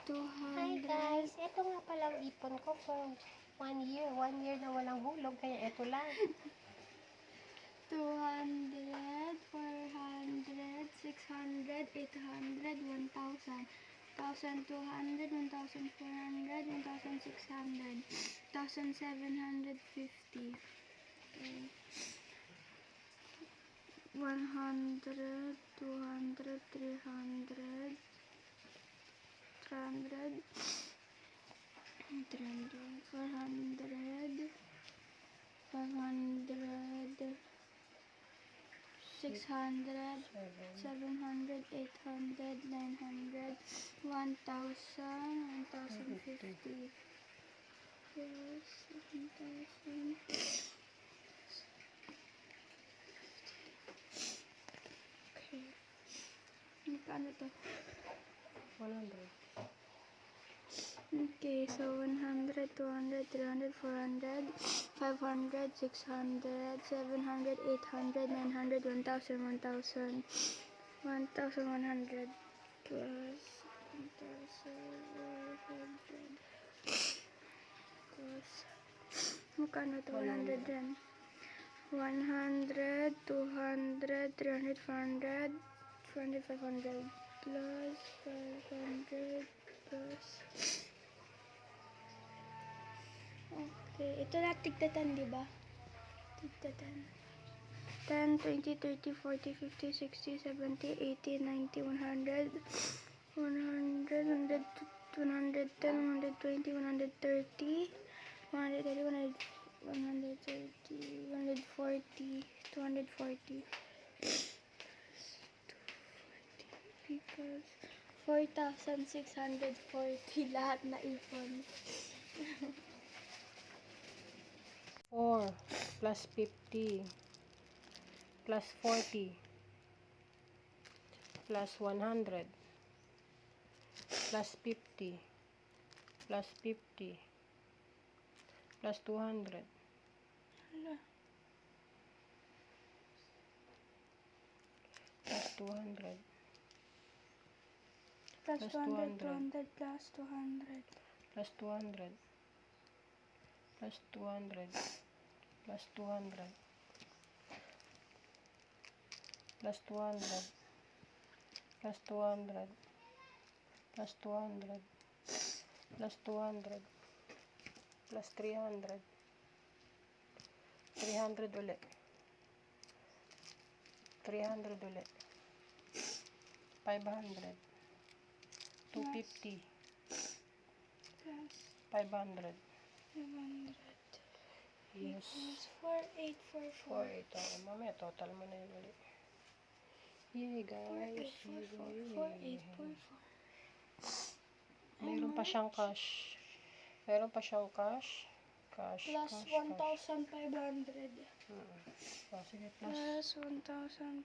Hi 200. guys, ito nga palang ipon ko for 1 year. 1 year na walang hulog, kaya ito lang. 200, 400, 600, 800, 1,000, 1,200, 1,400, 1,600, 1,750. Okay. 100, 200, 300, 300, 400, 500, 600, 700, 800, 900, 1,000, 1,050. Yes, 1,000. Okay. Magkano to? 100. Okay, so 100, 200, 300, 400, 500, 600, 700, 800, 900, 1,000, 1,000, 1,100 plus 1,100 plus magkano to? 100 din. 100, 200, 300, 400, 400, 500 plus 500 plus. Okay, ito na tigtatan, di ba? Tigtatan. 10, 20, 30, 40, 50, 60, 70, 80, 90, 100, 100, 100, 110, 120, 130, 130, 130, 140, 240. Because 4,640 lahat na ipon. 4 plus 50 plus 40 plus 100 plus 50 plus 50 plus 200 Hala. plus 200 Plus Plus 200, 200. 200 plus 200. plus 200 plus 200 plus 200 plus 200 plus 200 plus 200 plus 200 plus 300 300 ulit 300 ulit 500 250 Plus 500 500. yes Equals 4,844. 4 ito mamaya total mo na yun ulit. Yay guys, 4,844. mayroon pa siyang cash, mayroon pa siyang cash Plus cash 1,500. sige, Plus 1,500.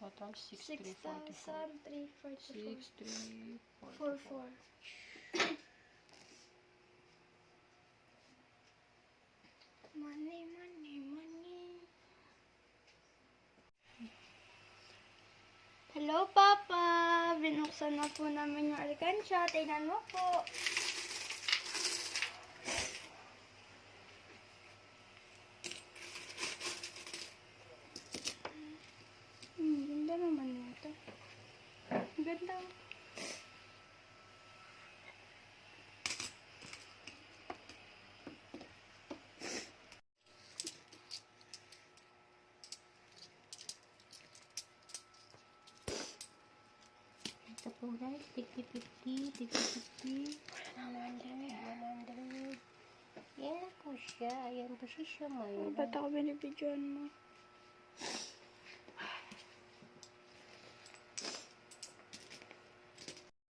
total 6,344 6,344. 6,344 Money, money, money. Hello, Papa! Binuksan na po namin yung alkansya. Tingnan mo po. Ganda naman ito. Ganda. ito po guys, 50-50 100 yan na po siya, ayan po siya may Ba't ako binibidyoan mo?